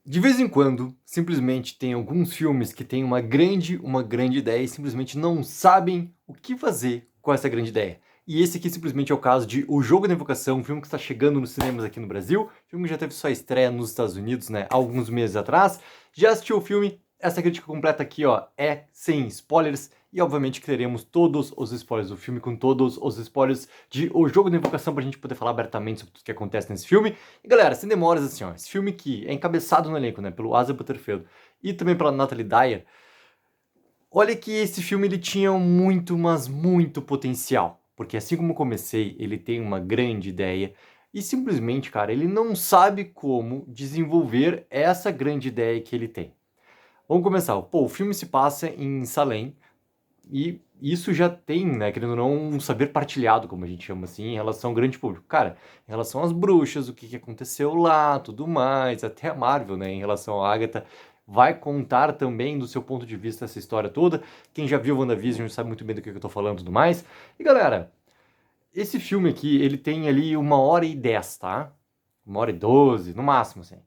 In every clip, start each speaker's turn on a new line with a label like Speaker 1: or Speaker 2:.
Speaker 1: De vez em quando, simplesmente tem alguns filmes que têm uma grande ideia e simplesmente não sabem o que fazer com essa grande ideia. E esse aqui simplesmente é o caso de O Jogo da Invocação, um filme que está chegando nos cinemas aqui no Brasil, filme que já teve sua estreia nos Estados Unidos, né, há alguns meses atrás. Já assistiu o filme? Essa crítica completa aqui, ó, é sem spoilers. E obviamente que teremos todos os spoilers do filme, com todos os spoilers de O Jogo da Invocação, pra gente poder falar abertamente sobre tudo que acontece nesse filme. E galera, sem demoras, assim, ó, esse filme que é encabeçado no elenco, né, pelo Asa Butterfield e também pela Natalie Dyer, olha que esse filme ele tinha muito, mas muito potencial. Porque assim como eu comecei, ele tem uma grande ideia e simplesmente, cara, ele não sabe como desenvolver essa grande ideia que ele tem. Vamos começar. Pô, o filme se passa em Salem, e isso já tem, né, querendo ou não, um saber partilhado, como a gente chama assim, em relação ao grande público. Cara, em relação às bruxas, o que que aconteceu lá, tudo mais, até a Marvel, né, em relação à Agatha, vai contar também do seu ponto de vista essa história toda. Quem já viu WandaVision sabe muito bem do que eu tô falando e tudo mais. E galera, esse filme aqui, ele tem ali 1h10, tá? 1h12, no máximo, assim.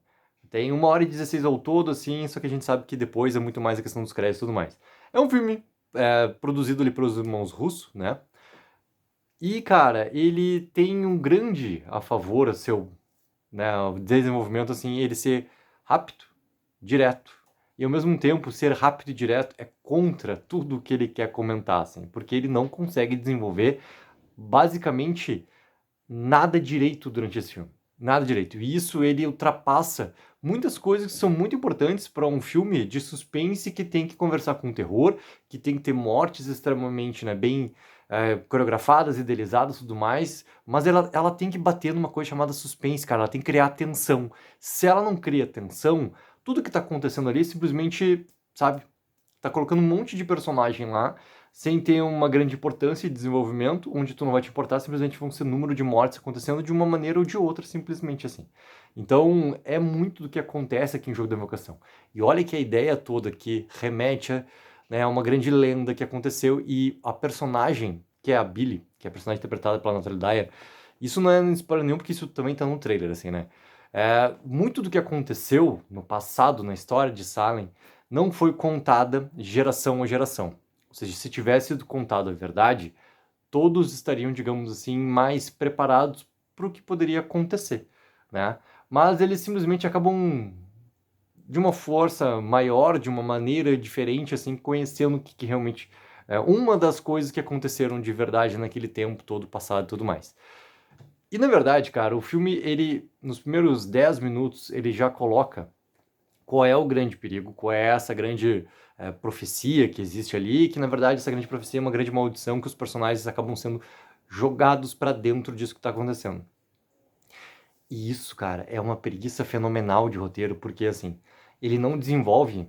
Speaker 1: Tem 1h16 ao todo, assim, só que a gente sabe que depois é muito mais a questão dos créditos e tudo mais. É um filme produzido ali pelos irmãos Russo, né? E, cara, ele tem um grande a favor a seu, né, o desenvolvimento, assim, ele ser rápido, direto. E ao mesmo tempo, ser rápido e direto é contra tudo que ele quer comentar, assim, porque ele não consegue desenvolver basicamente nada direito durante esse filme. Nada direito. E isso ele ultrapassa muitas coisas que são muito importantes para um filme de suspense que tem que conversar com terror, que tem que ter mortes extremamente, né, bem coreografadas, idealizadas e tudo mais, mas ela tem que bater numa coisa chamada suspense, cara. Ela tem que criar tensão. Se ela não cria tensão, tudo que tá acontecendo ali simplesmente, sabe, tá colocando um monte de personagem lá, sem ter uma grande importância e desenvolvimento, onde tu não vai te importar, simplesmente vão ser número de mortes acontecendo de uma maneira ou de outra, simplesmente assim. Então, é muito do que acontece aqui em Jogo da Invocação. E olha que a ideia toda que remete a, né, a uma grande lenda que aconteceu e a personagem, que é a Billy, que é a personagem interpretada pela Natalie Dyer, isso não é spoiler nenhum, porque isso também tá no trailer, assim, né? Muito do que aconteceu no passado, na história de Salem, não foi contada geração a geração. Ou seja, se tivesse sido contado a verdade, todos estariam, digamos assim, mais preparados para o que poderia acontecer, né? Mas eles simplesmente acabam de uma força maior, de uma maneira diferente, assim, conhecendo o que realmente é uma das coisas que aconteceram de verdade naquele tempo todo passado e tudo mais. E na verdade, cara, o filme, ele, nos primeiros 10 minutos, ele já coloca qual é o grande perigo, qual é essa grande profecia que existe ali, que na verdade essa grande profecia é uma grande maldição que os personagens acabam sendo jogados pra dentro disso que tá acontecendo. E isso, cara, é uma preguiça fenomenal de roteiro, porque assim, ele não desenvolve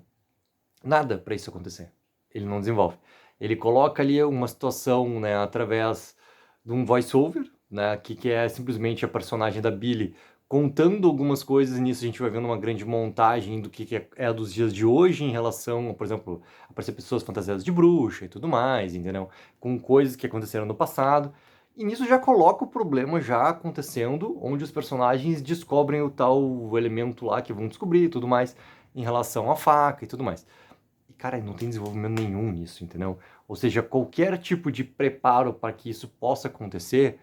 Speaker 1: nada pra isso acontecer. Ele não desenvolve. Ele coloca ali uma situação, né, através de um voice-over, né, que é simplesmente a personagem da Billy contando algumas coisas, e nisso a gente vai vendo uma grande montagem do que é dos dias de hoje em relação, por exemplo, aparecer pessoas fantasiadas de bruxa e tudo mais, entendeu? Com coisas que aconteceram no passado. E nisso já coloca o problema já acontecendo, onde os personagens descobrem o tal elemento lá que vão descobrir e tudo mais, em relação à faca e tudo mais. E, cara, não tem desenvolvimento nenhum nisso, entendeu? Ou seja, qualquer tipo de preparo para que isso possa acontecer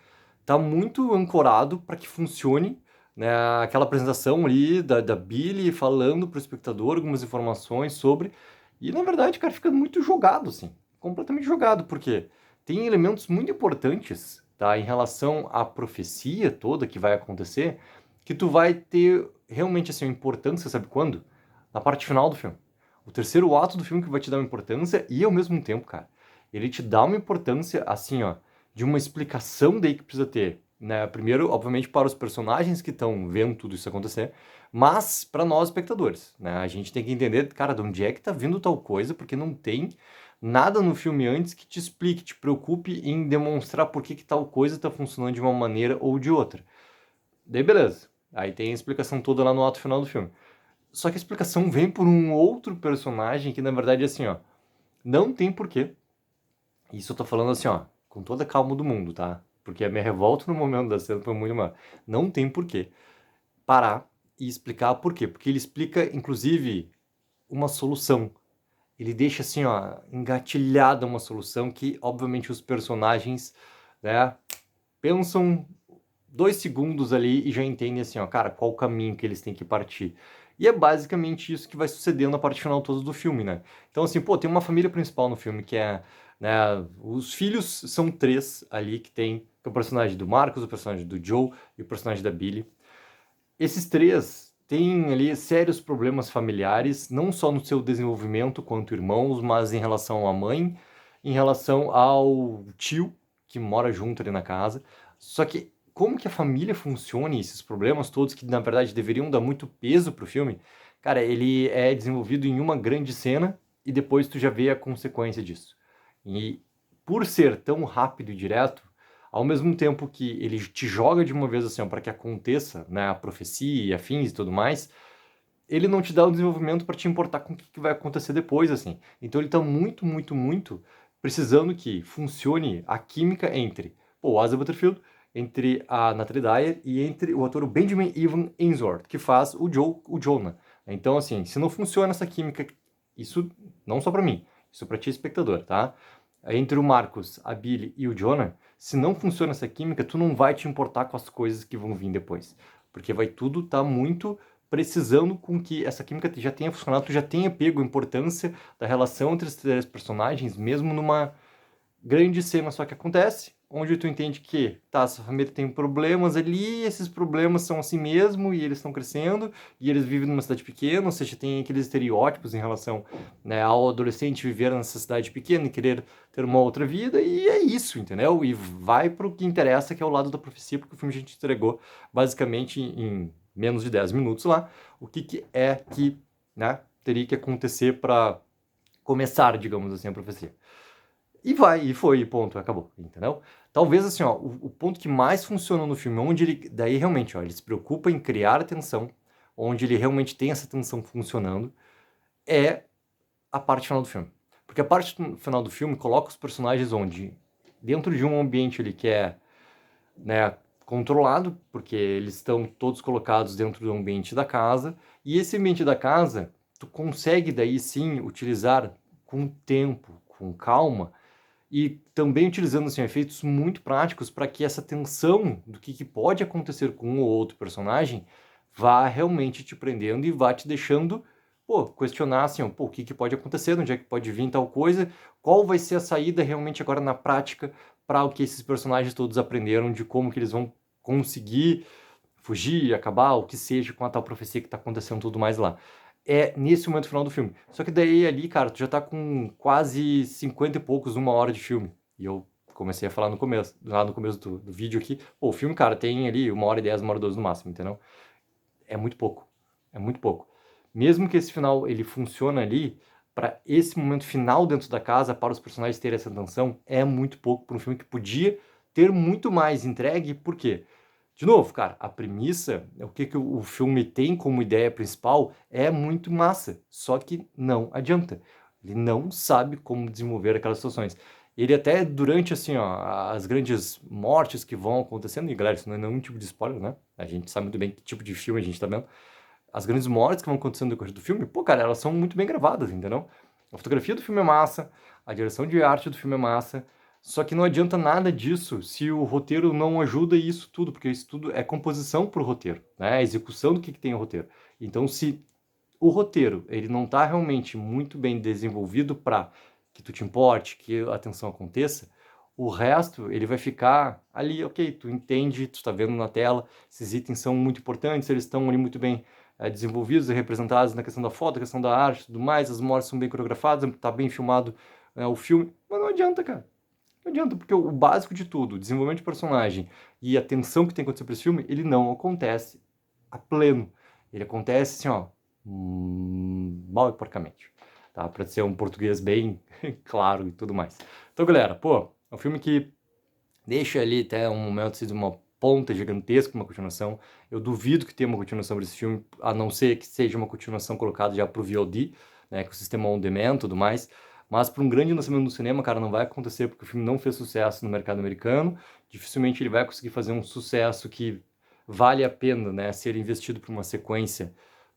Speaker 1: tá muito ancorado para que funcione, né? Aquela apresentação ali da Billy falando para o espectador algumas informações sobre. E, na verdade, cara, fica muito jogado, assim. Completamente jogado, porque tem elementos muito importantes, tá? Em relação à profecia toda que vai acontecer, que tu vai ter realmente, assim, uma importância, sabe quando? Na parte final do filme. O terceiro ato do filme que vai te dar uma importância e ao mesmo tempo, cara, ele te dá uma importância assim, ó, de uma explicação daí que precisa ter, né? Primeiro, obviamente, para os personagens que estão vendo tudo isso acontecer, mas para nós espectadores, né? A gente tem que entender, cara, de onde é que tá vindo tal coisa, porque não tem nada no filme antes que te explique, te preocupe em demonstrar por que tal coisa tá funcionando de uma maneira ou de outra. Daí beleza. Aí tem a explicação toda lá no ato final do filme. Só que a explicação vem por um outro personagem que, na verdade, assim, ó, não tem porquê. Isso eu tô falando assim, ó, com toda a calma do mundo, tá? Porque a minha revolta no momento da cena foi muito maior. Não tem porquê parar e explicar por quê. Porque ele explica, inclusive, uma solução. Ele deixa assim, ó, engatilhada uma solução que, obviamente, os personagens, né, pensam 2 segundos ali e já entendem assim, ó, cara, qual o caminho que eles têm que partir. E é basicamente isso que vai sucedendo na parte final toda do filme, né? Então, assim, pô, tem uma família principal no filme que é, né, os filhos são 3 ali que tem, que é o personagem do Marcos, o personagem do Joe e o personagem da Billy. Esses 3 têm ali sérios problemas familiares, não só no seu desenvolvimento quanto irmãos, mas em relação à mãe, em relação ao tio que mora junto ali na casa. Só que como que a família funciona e esses problemas todos que na verdade deveriam dar muito peso pro filme, cara, ele é desenvolvido em uma grande cena e depois tu já vê a consequência disso. E por ser tão rápido e direto, ao mesmo tempo que ele te joga de uma vez assim, para que aconteça, né, a profecia e afins e tudo mais, ele não te dá o desenvolvimento para te importar com o que vai acontecer depois, assim. Então ele tá muito, muito, muito precisando que funcione a química entre o Asa Butterfield, entre a Natalie Dyer e entre o ator Benjamin Evan Ainsworth, que faz o Jonah. Então, assim, se não funciona essa química, isso não só para mim, isso para ti, espectador, tá? Entre o Marcos, a Billy e o Jonah, se não funciona essa química, tu não vai te importar com as coisas que vão vir depois. Porque vai tudo estar muito precisando com que essa química já tenha funcionado, tu já tenha pego a importância da relação entre os 3 personagens, mesmo numa grande cena só que acontece, onde tu entende que, tá, essa família tem problemas ali, esses problemas são assim mesmo, e eles estão crescendo, e eles vivem numa cidade pequena, ou seja, tem aqueles estereótipos em relação, né, ao adolescente viver nessa cidade pequena e querer ter uma outra vida, e é isso, entendeu? E vai pro que interessa, que é o lado da profecia, porque o filme a gente entregou basicamente em menos de 10 minutos lá, o que é que, né, teria que acontecer para começar, digamos assim, a profecia. E vai, e foi, e ponto, acabou, entendeu? Talvez assim, ó, o ponto que mais funciona no filme, onde ele, daí realmente, ó, ele se preocupa em criar a tensão, onde ele realmente tem essa tensão funcionando, é a parte final do filme. Porque a parte final do filme coloca os personagens onde, dentro de um ambiente ali que é, né, controlado, porque eles estão todos colocados dentro do ambiente da casa, e esse ambiente da casa, tu consegue daí sim utilizar com tempo, com calma, e também utilizando assim, efeitos muito práticos para que essa tensão do que pode acontecer com um ou outro personagem vá realmente te prendendo e vá te deixando, pô, questionar assim, ó, pô, o que pode acontecer, onde é que pode vir tal coisa, qual vai ser a saída realmente agora na prática para o que esses personagens todos aprenderam de como que eles vão conseguir fugir, acabar, o que seja com a tal profecia que tá acontecendo tudo mais lá. É nesse momento final do filme. Só que daí ali, cara, tu já tá com quase 50 e poucos, 1 hora de filme. E eu comecei a falar no começo, lá no começo do vídeo aqui. Pô, o filme, cara, tem ali 1 hora e 10, 1 hora e 12 no máximo, entendeu? É muito pouco. É muito pouco. Mesmo que esse final ele funcione ali, para esse momento final dentro da casa, para os personagens terem essa tensão, é muito pouco para um filme que podia ter muito mais entregue. Por quê? De novo, cara, a premissa, o que o filme tem como ideia principal é muito massa, só que não adianta. Ele não sabe como desenvolver aquelas situações. Ele até durante, assim, ó, as grandes mortes que vão acontecendo, e galera, isso não é nenhum tipo de spoiler, né? A gente sabe muito bem que tipo de filme a gente tá vendo. As grandes mortes que vão acontecendo no decorrer do filme, pô, cara, elas são muito bem gravadas, entendeu? A fotografia do filme é massa, a direção de arte do filme é massa, só que não adianta nada disso se o roteiro não ajuda isso tudo, porque isso tudo é composição pro roteiro, né? A execução do que tem o roteiro. Então, se o roteiro ele não tá realmente muito bem desenvolvido para que tu te importe, que a atenção aconteça, o resto ele vai ficar ali, ok, tu entende, tu está vendo na tela, esses itens são muito importantes, eles estão ali muito bem desenvolvidos e representados na questão da foto, na questão da arte e tudo mais, as mortes são bem coreografadas, tá bem filmado o filme, mas não adianta, cara. Não adianta, porque o básico de tudo, o desenvolvimento de personagem e a tensão que tem que acontecer para esse filme, ele não acontece a pleno. Ele acontece assim, ó, mal e porcamente, tá? Para ser um português bem claro e tudo mais. Então, galera, pô, é um filme que deixa ali até um momento assim, de uma ponta gigantesca, uma continuação. Eu duvido que tenha uma continuação desse filme, a não ser que seja uma continuação colocada já pro VOD, né, com o sistema on demand e tudo mais. Mas para um grande lançamento no cinema, cara, não vai acontecer porque o filme não fez sucesso no mercado americano. Dificilmente ele vai conseguir fazer um sucesso que vale a pena, né, ser investido por uma sequência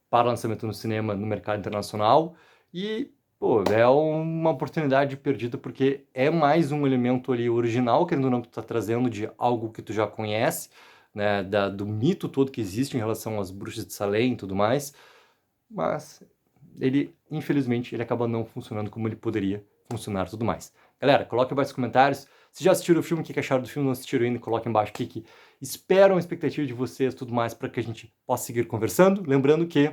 Speaker 1: para lançamento no cinema, no mercado internacional, e, pô, é uma oportunidade perdida, porque é mais um elemento ali original, querendo ou não, que tu tá trazendo de algo que tu já conhece, né, do mito todo que existe em relação às bruxas de Salem e tudo mais, mas ele, infelizmente, ele acaba não funcionando como ele poderia funcionar e tudo mais. Galera, coloque abaixo nos comentários. Se já assistiram o filme, o que acharam do filme, não assistiram ainda, coloque embaixo o que esperam, a expectativa de vocês e tudo mais, para que a gente possa seguir conversando. Lembrando que,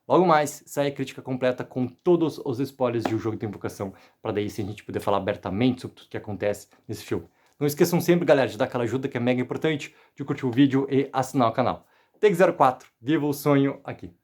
Speaker 1: logo mais, sai a crítica completa com todos os spoilers de O Jogo da Invocação, para daí sim a gente poder falar abertamente sobre tudo o que acontece nesse filme. Não esqueçam sempre, galera, de dar aquela ajuda que é mega importante, de curtir o vídeo e assinar o canal. Take04, viva o sonho aqui!